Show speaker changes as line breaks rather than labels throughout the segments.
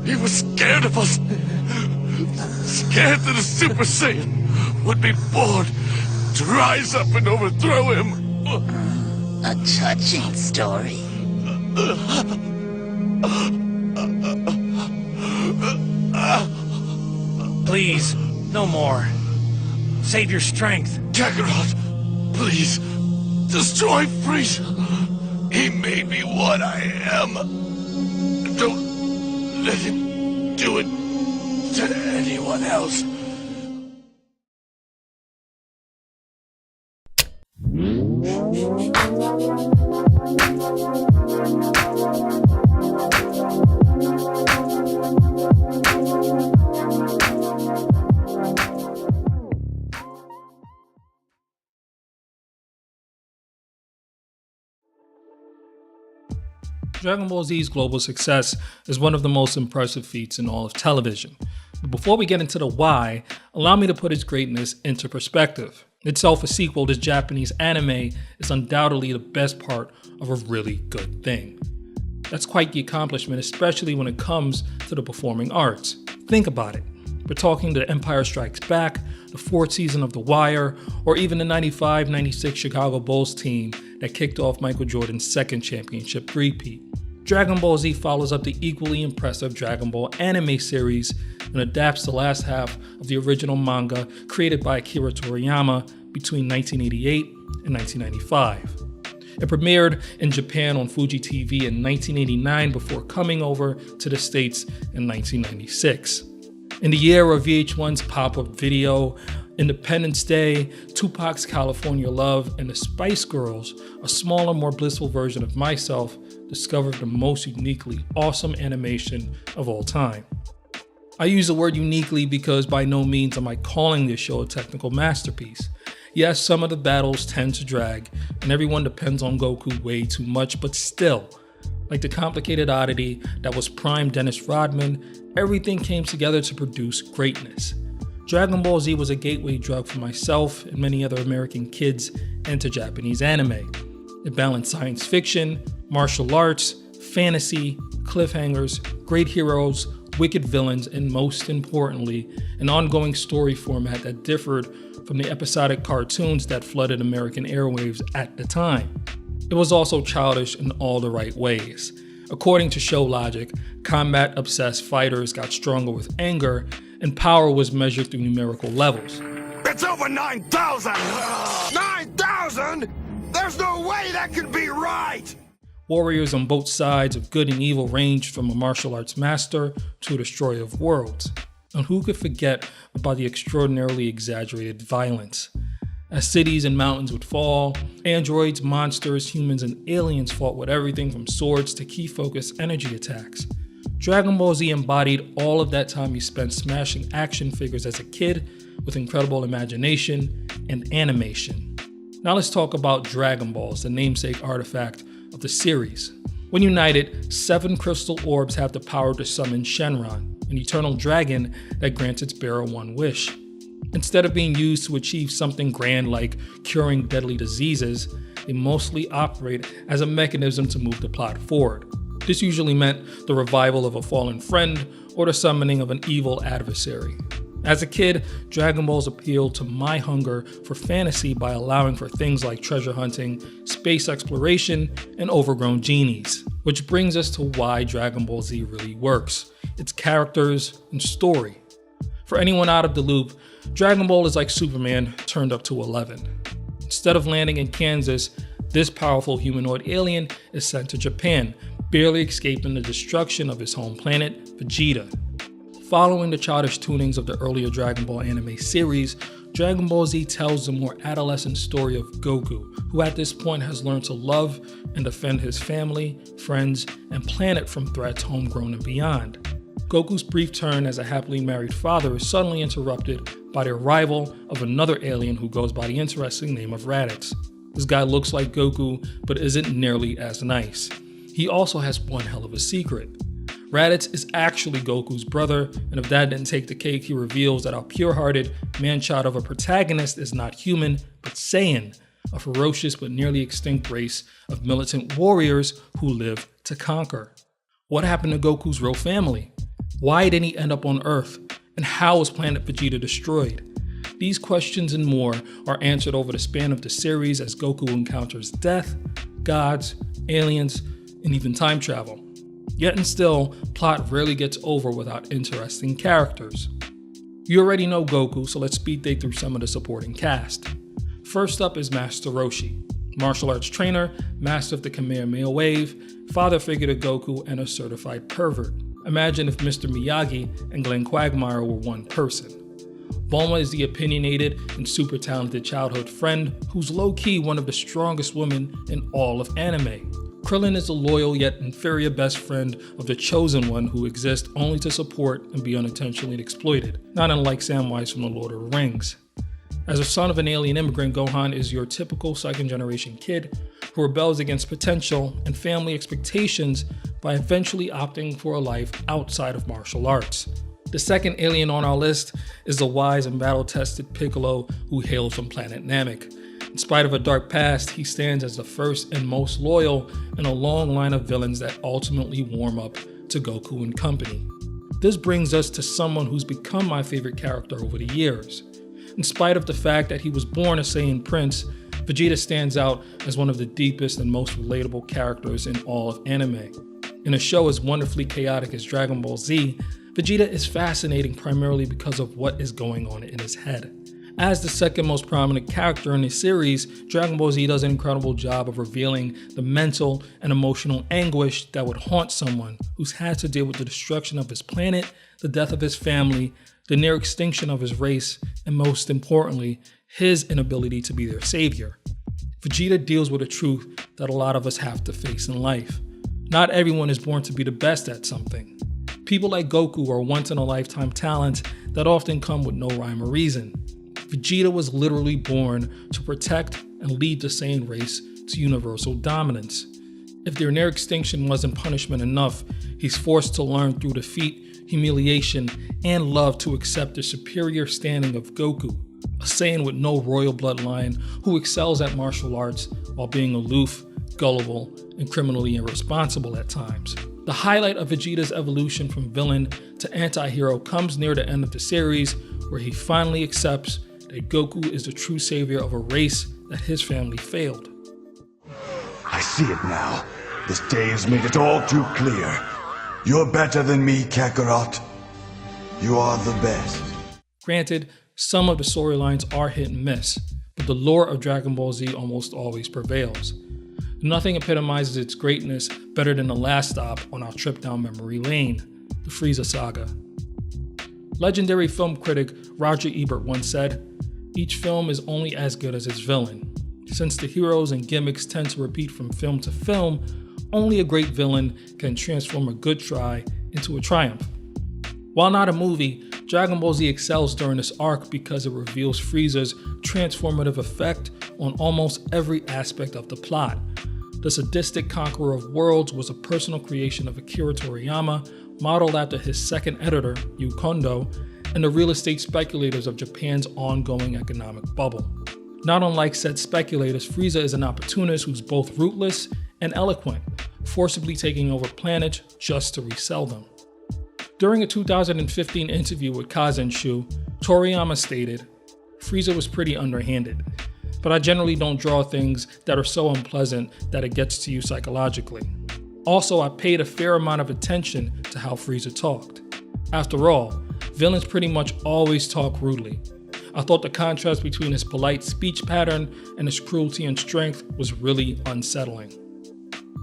He was scared of us. Scared that a Super Saiyan would be born to rise up and overthrow him.
A touching story.
Please, no more. Save your strength.
Kakarot, please, destroy Frieza. He made me what I am. Don't let him do it to anyone else.
Dragon Ball Z's global success is one of the most impressive feats in all of television. But before we get into the why, allow me to put its greatness into perspective. Itself a sequel to Japanese anime is undoubtedly the best part of a really good thing. That's quite the accomplishment, especially when it comes to the performing arts. Think about it. We're talking The Empire Strikes Back, the fourth season of The Wire, or even the 95-96 Chicago Bulls team that kicked off Michael Jordan's second championship three-peat. Dragon Ball Z follows up the equally impressive Dragon Ball anime series and adapts the last half of the original manga created by Akira Toryiama between 1988 and 1995. It premiered in Japan on Fuji TV in 1989 before coming over to the States in 1996. In the year of VH1's pop-up video, Independence Day, Tupac's California Love, and the Spice Girls, a smaller, more blissful version of myself, discovered the most uniquely awesome animation of all time. I use the word uniquely because by no means am I calling this show a technical masterpiece. Yes, some of the battles tend to drag, and everyone depends on Goku way too much, but still, like the complicated oddity that was prime Dennis Rodman, everything came together to produce greatness. Dragon Ball Z was a gateway drug for myself and many other American kids into Japanese anime. It balanced science fiction, martial arts, fantasy, cliffhangers, great heroes, wicked villains, and most importantly, an ongoing story format that differed from the episodic cartoons that flooded American airwaves at the time. It was also childish in all the right ways. According to show logic, combat-obsessed fighters got stronger with anger, and power was measured through numerical levels.
It's over 9,000! 9,000?! There's no way that could be right!
Warriors on both sides of good and evil ranged from a martial arts master to a destroyer of worlds. And who could forget about the extraordinarily exaggerated violence? As cities and mountains would fall, androids, monsters, humans, and aliens fought with everything from swords to key focus energy attacks. Dragon Ball Z embodied all of that time you spent smashing action figures as a kid with incredible imagination and animation. Now let's talk about Dragon Balls, the namesake artifact of the series. When united, 7 crystal orbs have the power to summon Shenron, an eternal dragon that grants its bearer one wish. Instead of being used to achieve something grand like curing deadly diseases, they mostly operate as a mechanism to move the plot forward. This usually meant the revival of a fallen friend or the summoning of an evil adversary. As a kid, Dragon Balls appealed to my hunger for fantasy by allowing for things like treasure hunting, space exploration, and overgrown genies. Which brings us to why Dragon Ball Z really works: its characters and story. For anyone out of the loop, Dragon Ball is like Superman turned up to 11. Instead of landing in Kansas, this powerful humanoid alien is sent to Japan, barely escaping the destruction of his home planet, Vegeta. Following the childish tunings of the earlier Dragon Ball anime series, Dragon Ball Z tells the more adolescent story of Goku, who at this point has learned to love and defend his family, friends, and planet from threats homegrown and beyond. Goku's brief turn as a happily married father is suddenly interrupted by the arrival of another alien who goes by the interesting name of Raditz. This guy looks like Goku, but isn't nearly as nice. He also has one hell of a secret. Raditz is actually Goku's brother, and if that didn't take the cake, he reveals that our pure-hearted man-child of a protagonist is not human, but Saiyan, a ferocious but nearly extinct race of militant warriors who live to conquer. What happened to Goku's real family? Why didn't he end up on Earth? And how was planet Vegeta destroyed? These questions and more are answered over the span of the series as Goku encounters death, gods, aliens, and even time travel. Yet and still, plot rarely gets over without interesting characters. You already know Goku, so let's speed dig through some of the supporting cast. First up is Master Roshi, martial arts trainer, master of the Kamehameha Wave, father figure to Goku, and a certified pervert. Imagine if Mr. Miyagi and Glenn Quagmire were one person. Bulma is the opinionated and super talented childhood friend who's low-key one of the strongest women in all of anime. Krillin is a loyal yet inferior best friend of the Chosen One who exists only to support and be unintentionally exploited, not unlike Samwise from the Lord of the Rings. As a son of an alien immigrant, Gohan is your typical second-generation kid who rebels against potential and family expectations by eventually opting for a life outside of martial arts. The second alien on our list is the wise and battle-tested Piccolo who hails from planet Namek. In spite of a dark past, he stands as the first and most loyal in a long line of villains that ultimately warm up to Goku and company. This brings us to someone who's become my favorite character over the years. In spite of the fact that he was born a Saiyan prince, Vegeta stands out as one of the deepest and most relatable characters in all of anime. In a show as wonderfully chaotic as Dragon Ball Z, Vegeta is fascinating primarily because of what is going on in his head. As the second most prominent character in the series, Dragon Ball Z does an incredible job of revealing the mental and emotional anguish that would haunt someone who's had to deal with the destruction of his planet, the death of his family, the near extinction of his race, and most importantly, his inability to be their savior. Vegeta deals with a truth that a lot of us have to face in life. Not everyone is born to be the best at something. People like Goku are once-in-a-lifetime talents that often come with no rhyme or reason. Vegeta was literally born to protect and lead the Saiyan race to universal dominance. If their near extinction wasn't punishment enough, he's forced to learn through defeat, humiliation, and love to accept the superior standing of Goku, a Saiyan with no royal bloodline who excels at martial arts while being aloof, gullible, and criminally irresponsible at times. The highlight of Vegeta's evolution from villain to anti-hero comes near the end of the series, where he finally accepts that Goku is the true savior of a race that his family failed.
I see it now. This day has made it all too clear. You're better than me, Kakarot. You are the best.
Granted, some of the storylines are hit and miss, but the lore of Dragon Ball Z almost always prevails. Nothing epitomizes its greatness better than the last stop on our trip down memory lane, the Frieza saga. Legendary film critic Roger Ebert once said, "Each film is only as good as its villain. Since the heroes and gimmicks tend to repeat from film to film, only a great villain can transform a good try into a triumph." While not a movie, Dragon Ball Z excels during this arc because it reveals Frieza's transformative effect on almost every aspect of the plot. The sadistic conqueror of worlds was a personal creation of Akira Toryiama, modeled after his second editor, Yu Kondo, and the real estate speculators of Japan's ongoing economic bubble. Not unlike said speculators, Frieza is an opportunist who's both ruthless and eloquent, forcibly taking over planets just to resell them. During a 2015 interview with Kazenshu, Toriyama stated, "Frieza was pretty underhanded, but I generally don't draw things that are so unpleasant that it gets to you psychologically. Also, I paid a fair amount of attention to how Frieza talked. After all, villains pretty much always talk rudely. I thought the contrast between his polite speech pattern and his cruelty and strength was really unsettling."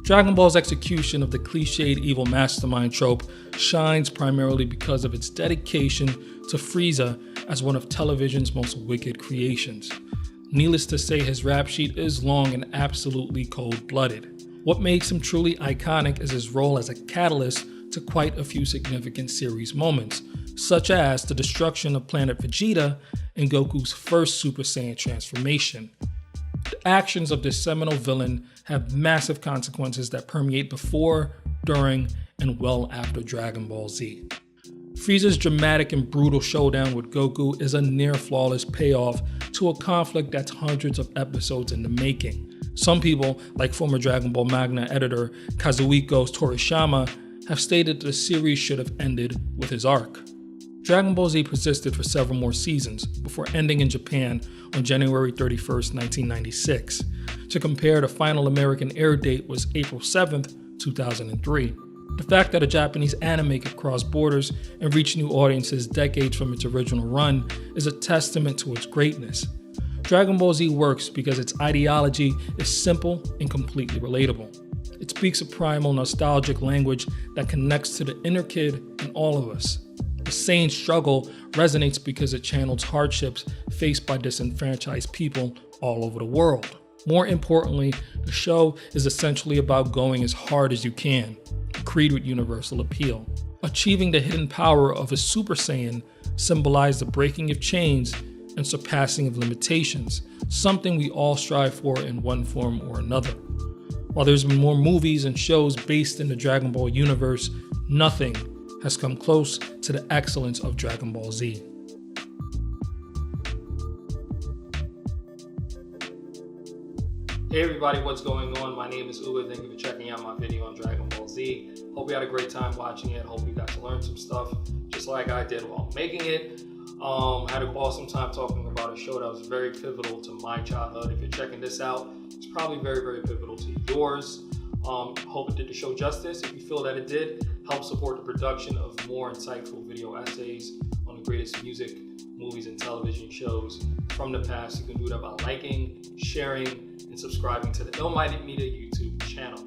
Dragon Ball's execution of the cliched evil mastermind trope shines primarily because of its dedication to Frieza as one of television's most wicked creations. Needless to say, his rap sheet is long and absolutely cold-blooded. What makes him truly iconic is his role as a catalyst to quite a few significant series moments, such as the destruction of planet Vegeta and Goku's first Super Saiyan transformation. The actions of this seminal villain have massive consequences that permeate before, during, and well after Dragon Ball Z. Frieza's dramatic and brutal showdown with Goku is a near-flawless payoff to a conflict that's hundreds of episodes in the making. Some people, like former Dragon Ball Manga editor Kazuhiko Toryiama, have stated that the series should have ended with his arc. Dragon Ball Z persisted for several more seasons before ending in Japan on January 31st, 1996. To compare, the final American air date was April 7th, 2003. The fact that a Japanese anime could cross borders and reach new audiences decades from its original run is a testament to its greatness. Dragon Ball Z works because its ideology is simple and completely relatable. It speaks a primal, nostalgic language that connects to the inner kid in all of us. The Saiyan struggle resonates because it channels hardships faced by disenfranchised people all over the world. More importantly, the show is essentially about going as hard as you can, a creed with universal appeal. Achieving the hidden power of a Super Saiyan symbolized the breaking of chains and surpassing of limitations, something we all strive for in one form or another. While there's been more movies and shows based in the Dragon Ball universe, nothing has come close to the excellence of Dragon Ball Z. Hey everybody, what's going on? My name is Uwe. Thank you for checking out my video on Dragon Ball Z. Hope you had a great time watching it. Hope you got to learn some stuff just like I did while making it. Had an awesome time talking about a show that was very pivotal to my childhood. If you're checking this out, it's probably very, very pivotal to yours. Hope it did the show justice. If you feel that it did, help support the production of more insightful video essays on the greatest music, movies, and television shows from the past. You can do that by liking, sharing, and subscribing to the Ill-Minded Media YouTube channel.